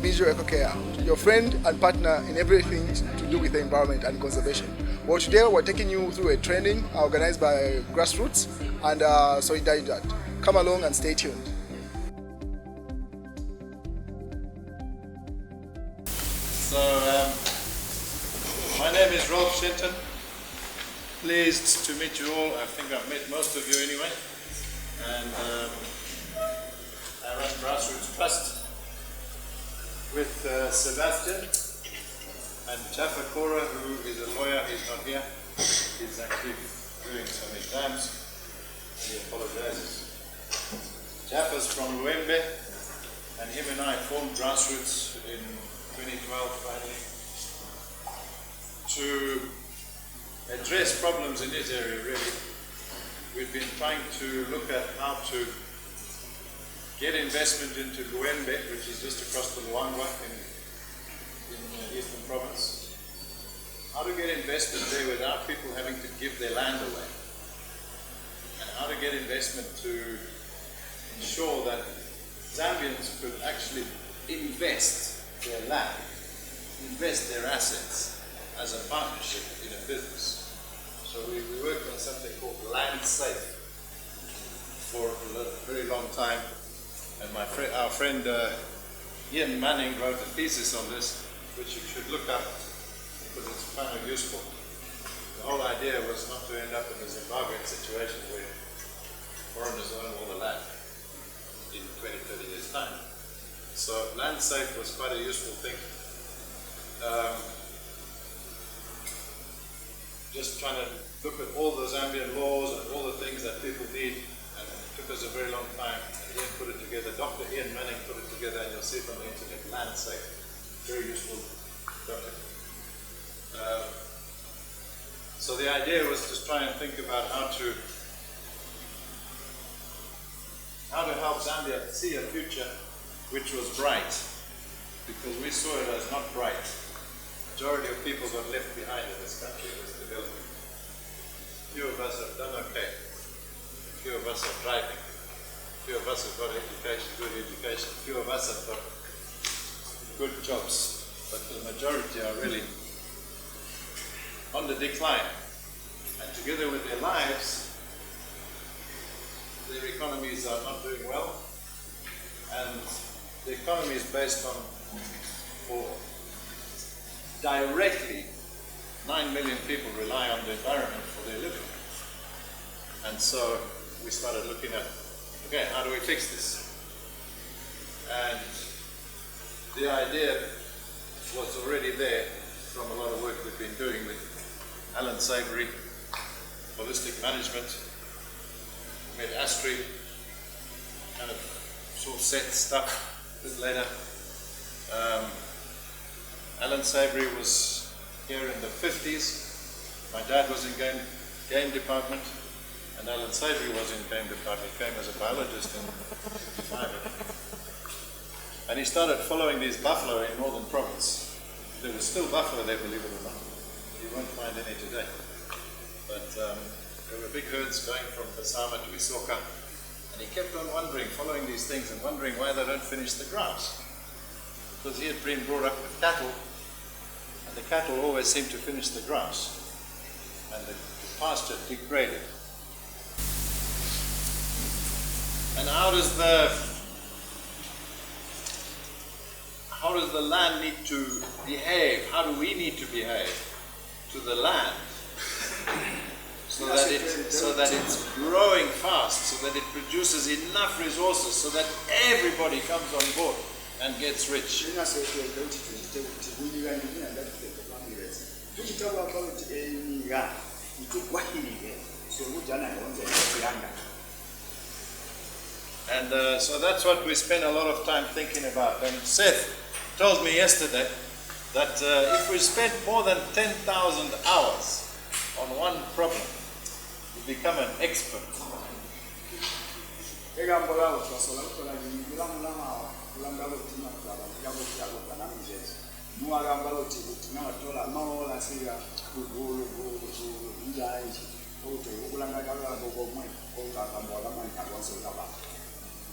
individual eco-care, your friend and partner in everything to do with the environment and conservation. Well, today we're taking you through a training organized by Grassroots and Solidaridad. Come along and stay tuned. So, my name is Rolf Shenton. Pleased to meet you all. I think I've met most of you anyway. And I run Grassroots Trust with Sebastian and Jaffa Kora, who is a lawyer. He's not here. He's actually doing some exams. He apologizes. Jaffa's from Luembe, and him and I formed Grassroots in 2012 finally to address problems in his area really. We've been trying to look at how to get investment into Luembe, which is just across the Luangwa in the Eastern Province. How to get investment there without people having to give their land away. And how to get investment to ensure that Zambians could actually invest their land, invest their assets as a partnership in a business. So we worked on something called Land Safe for a very long time. And our friend Ian Manning wrote a thesis on this, which you should look up because it's kind of useful. The whole idea was not to end up in a Zimbabwean situation where foreigners own all the land in 20, 30 years' time. So Land Safe was quite a useful thing. Just trying to look at all the Zambian laws and all the things that people need, and it took us a very long time. Ian put it together, Dr. Ian Manning put it together, and you'll see it on the internet, Land Safe. Very useful document. So the idea was to try and think about how to help Zambia see a future which was bright, because we saw it as not bright. The majority of people got left behind in this country in this development. Few of us have done okay. Few of us are thriving. Few of us have got education, good education. Few of us have got good jobs, but the majority are really on the decline. And together with their lives, their economies are not doing well. And the economy is based on, or directly, 9 million people rely on the environment for their living. And so we started looking at, okay, how do we fix this? And the idea was already there from a lot of work we've been doing with Alan Savory, Holisitc Management, we met Astri, kind of sort of set stuff a bit later. Alan Savory was here in the 50s. My dad was in game department, and Alan Savory was in game department. He came as a biologist in 55. And he started following these buffalo in Northern Province. There was still buffalo there, believe it or not. You won't find any today. But there were big herds going from Basama to Lusaka. And he kept on wondering, following these things and wondering why they don't finish the grass. Because he had been brought up with cattle, and the cattle always seemed to finish the grass. And the pasture degraded. And how does the land need to behave? How do we need to behave to the land so that it's growing fast, so that it produces enough resources, so that everybody comes on board and gets rich? And so that's what we spend a lot of time thinking about. And Seth told me yesterday that if we spend more than 10,000 hours on one problem, we become an expert.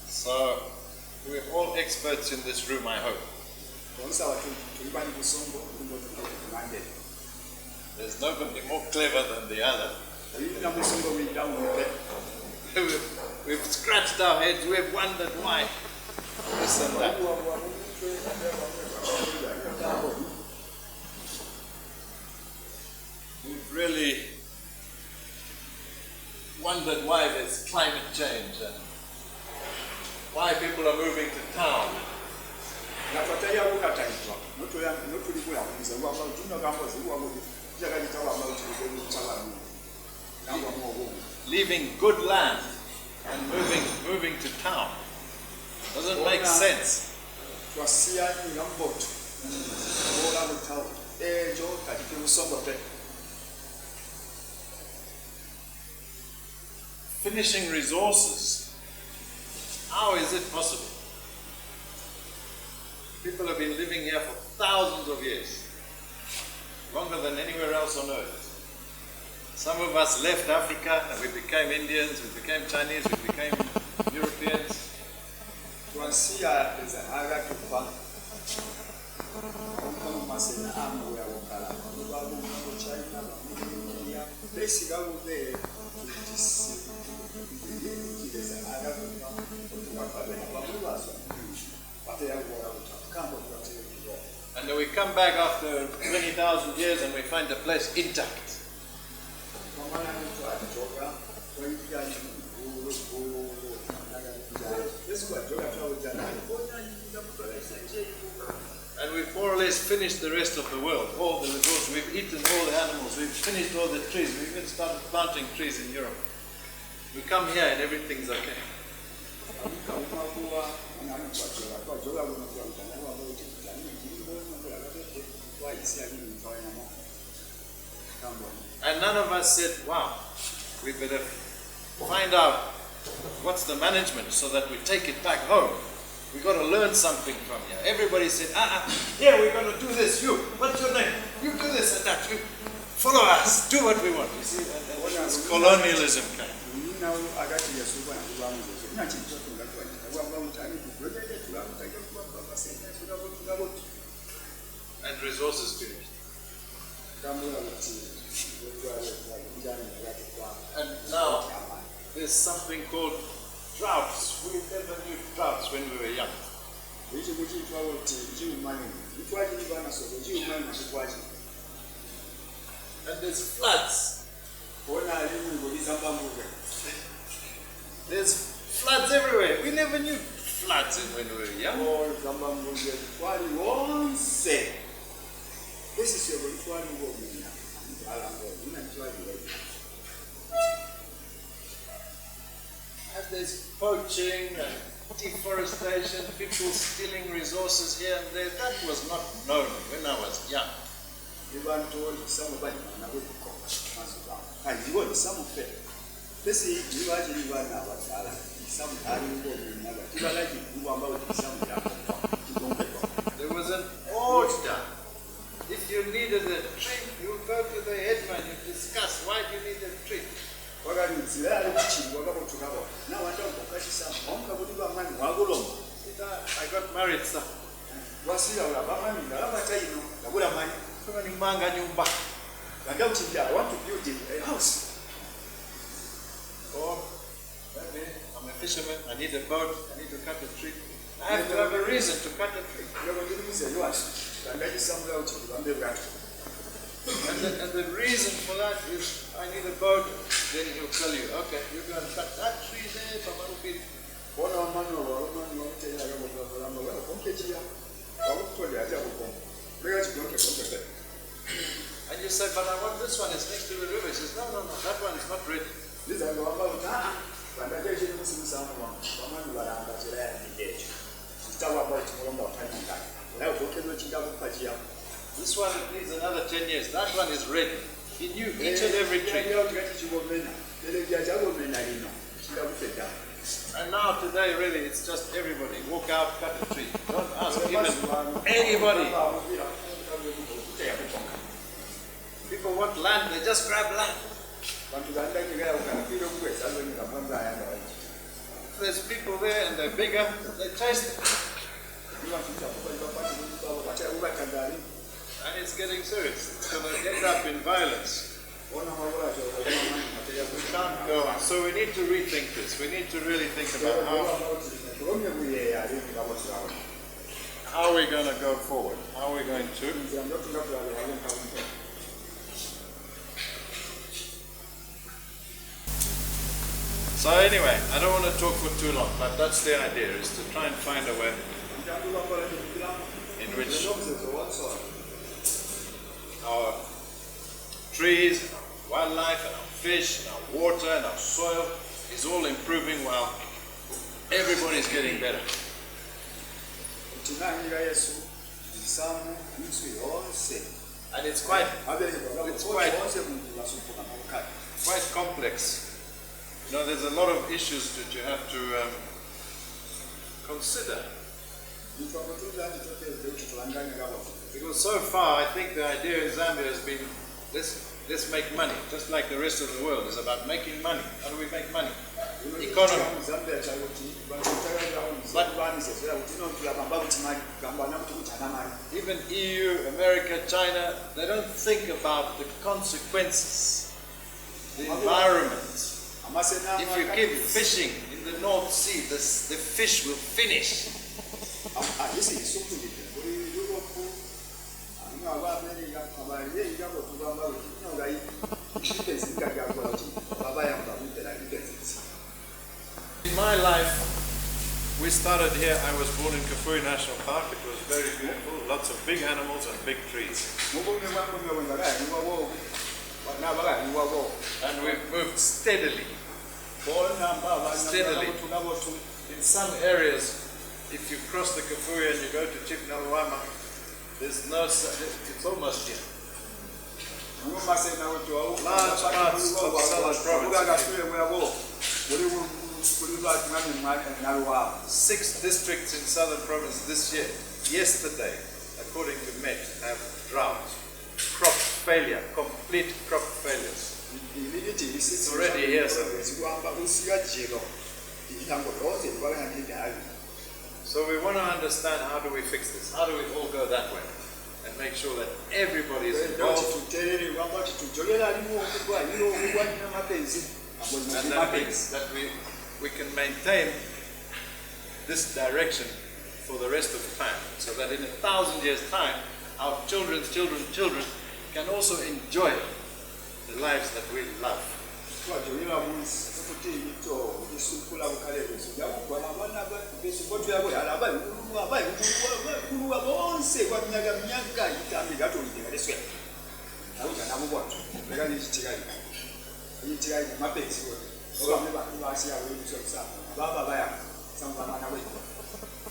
So we're all experts in this room, I hope. There's nobody more clever than the other. We've scratched our heads, we've wondered why. This and that. We've really wondered why there's climate change and why people are moving to town. Leaving good land and moving to town doesn't make sense. Finishing resources. How is it possible? People have been living here for thousands of years, longer than anywhere else on earth. Some of us left Africa and we became Indians, we became Chinese, we became Europeans. And then we come back after 20,000 years and we find the place intact. And we've more or less finished the rest of the world, all the resources. We've eaten all the animals, we've finished all the trees, we've even started planting trees in Europe. We come here and everything's okay. And none of us said, wow, we better find out what's the management so that we take it back home. We've got to learn something from here. Everybody said, here we're going to do this. You, what's your name? You do this and that. You follow us. Do what we want. You see, and colonialism came. And resources finished. And now there's something called droughts. We never knew droughts when we were young. And there's floods. There's floods everywhere. We never knew floods when we were young. And there's poaching and deforestation, people stealing resources here and there. That was not known when I was young. There was an order. If you needed a treat, you would go to the headman, you discuss why do you need a treat. I got married, sir. I want to build a house. Or maybe I'm a fisherman, I need a boat, I need to cut a tree. I have to have a reason to cut a tree. And the reason for that is I need a boat. Then he'll tell you, okay, you're going to cut that tree there, but what will be? And you say, but I want this one, it's next to the river. He says, no, that one is not ready. This one needs another 10 years. That one is ready. He knew each and every tree. And now today, really, it's just everybody. Walk out, cut a tree. Don't ask even anybody. People want land, they just grab land. There's people there and they're bigger, they taste it. And it's getting serious. It's going to end up in violence. We can't go on. So we need to rethink this. We need to really think about how we're going to go forward. How we're going to. So anyway, I don't want to talk for too long, but that's the idea, is to try and find a way in which our trees, our wildlife, and our fish, and our water, and our soil is all improving while everybody's getting better. And it's quite complex. You know, there's a lot of issues that you have to consider. Because so far, I think the idea in Zambia has been, let's make money, just like the rest of the world is about making money. How do we make money? Economy. Even EU, America, China, they don't think about the consequences, the environment. If you keep fishing in the North Sea, the fish will finish. In my life, we started here. I was born in Kafue National Park. It was very beautiful, lots of big animals and big trees. And we've moved steadily. In some areas, if you cross the Kafue and you go to Chipnalwama, there's no, it's almost here. Large parts of southern province. 6 districts in southern province this year, yesterday, according to Met, have drought, crop failure, complete crop failures. It's already here somewhere. So we want to understand, how do we fix this? How do we all go that way? And make sure that everybody is involved. And that means that we can maintain this direction for the rest of the time, so that in 1,000 years' time, our children's children can also enjoy the lives that we love.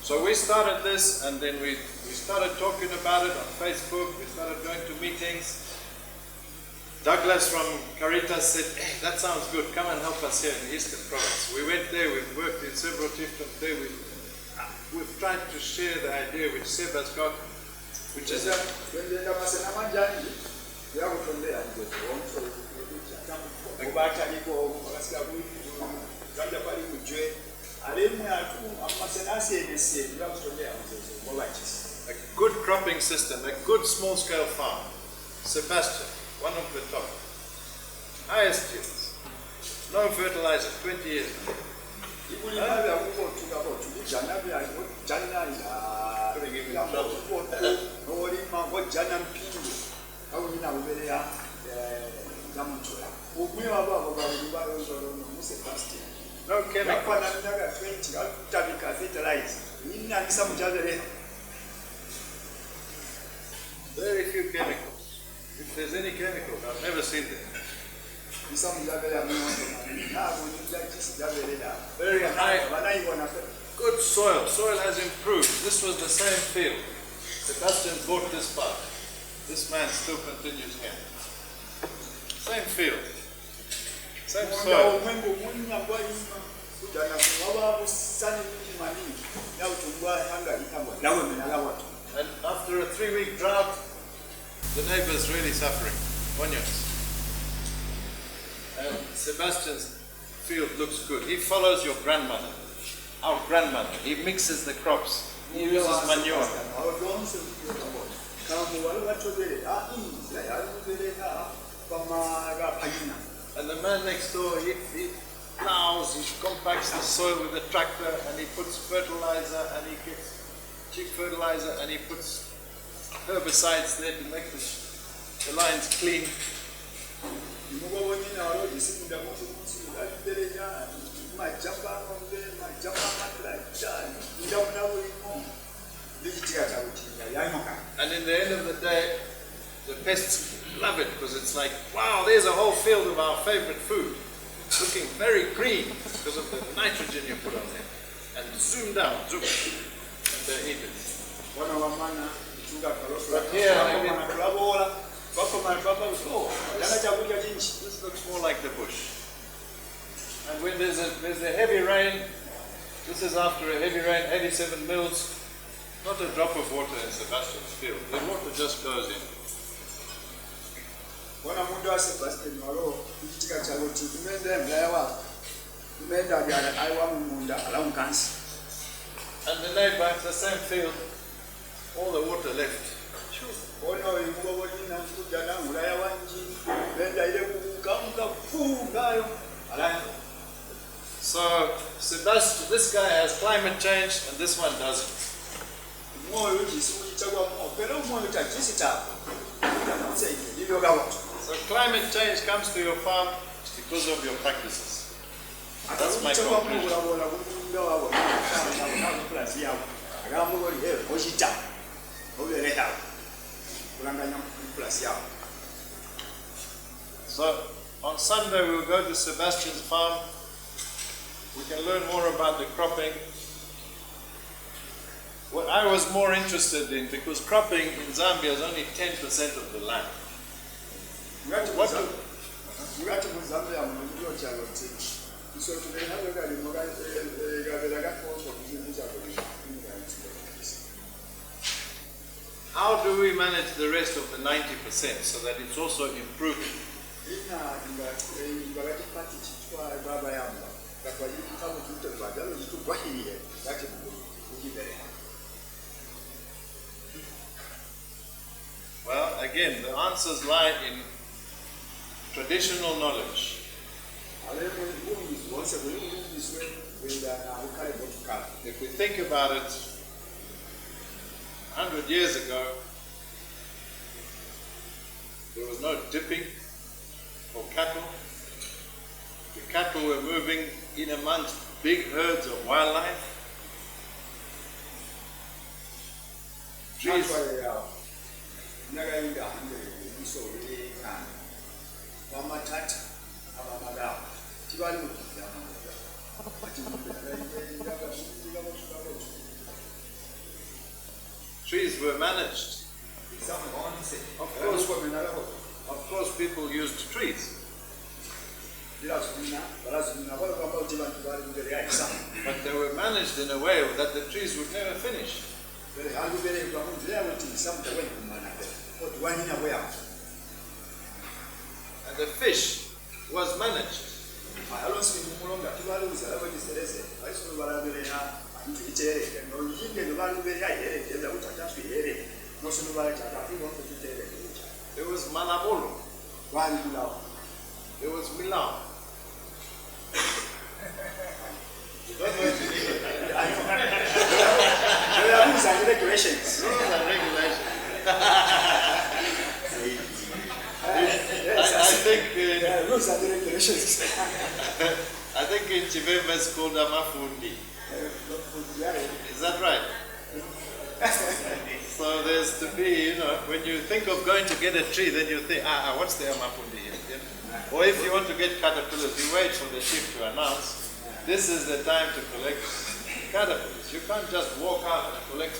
So we started this, and then we started talking about it on Facebook. We started going to meetings. Douglas from Caritas said, hey, that sounds good, come and help us here in the Eastern Province. We went there, we've worked in several chiefdoms there. We've tried to share the idea which Seb has got, which is a good cropping system, a good small-scale farm. Sebastian, one of the top, highest yields, no fertilizer, 20 years. No chemicals. Very few chemicals. If there's any chemicals, I've never seen them. Very high, good soil. Soil has improved. This was the same field. Sebastian bought this part. This man still continues here. Same field. Same soil. And after a 3-week drought, the neighbor's really suffering. Onions. And Sebastian's field looks good. He follows your grandmother, our grandmother. He mixes the crops. He uses manure. And the man next door, he plows, he compacts the soil with a tractor, and he puts fertilizer, and he gets cheap fertilizer, and he puts herbicides there to make the lines clean. And in the end of the day, the pests love it because it's like, wow, there's a whole field of our favorite food, looking very green because of the nitrogen you put on there. And zoom down, zoom, and they eat it. But here, this looks more like the bush. And when there's a heavy rain, this is after a heavy rain, 87 mils, not a drop of water in Sebastian's field. The water just goes in. And the neighbor, the same field, all the water left. So Sebastian, this guy has climate change and this one doesn't. So climate change comes to your farm because of your practices. That's my conclusion. So on Sunday we'll go to Sebastian's farm. We can learn more about the cropping. What I was more interested in, because cropping in Zambia is only 10% of the land. What do, how do we manage the rest of the 90% so that it's also improving? Well, again, the answers lie in traditional knowledge. If we think about it, 100 years ago, there was no dipping for cattle. The cattle were moving in amongst big herds of wildlife. Trees. Trees were managed. Of course, people used trees. But they were managed in a way that the trees would never finish. And the fish was managed. There was Malabolo. There was Milan. There are rules and regulations. Rules and regulations. Rules and regulations. I think in Chivembe it's called Amafundi. Is that right? So there's to be, when you think of going to get a tree, then you think, what's the Amafundi here? Or if you want to get caterpillars, you wait for the chief to announce, this is the time to collect caterpillars. You can't just walk out and collect.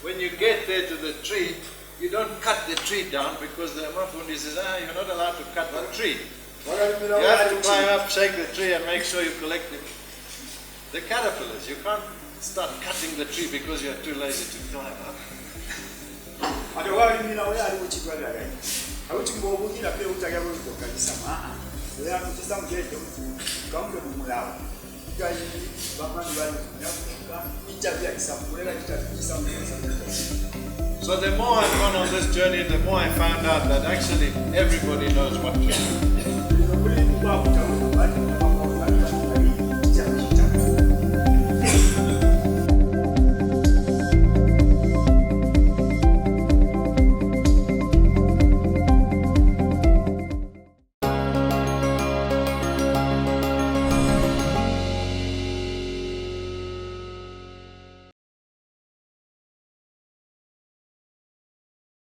When you get there to the tree, you don't cut the tree down because the Amafundi says, you're not allowed to cut the tree. You have to climb up, shake the tree and make sure you collect the caterpillars. You can't start cutting the tree because you're too lazy to climb up. So the more I've gone on this journey, the more I found out that actually everybody knows what to do.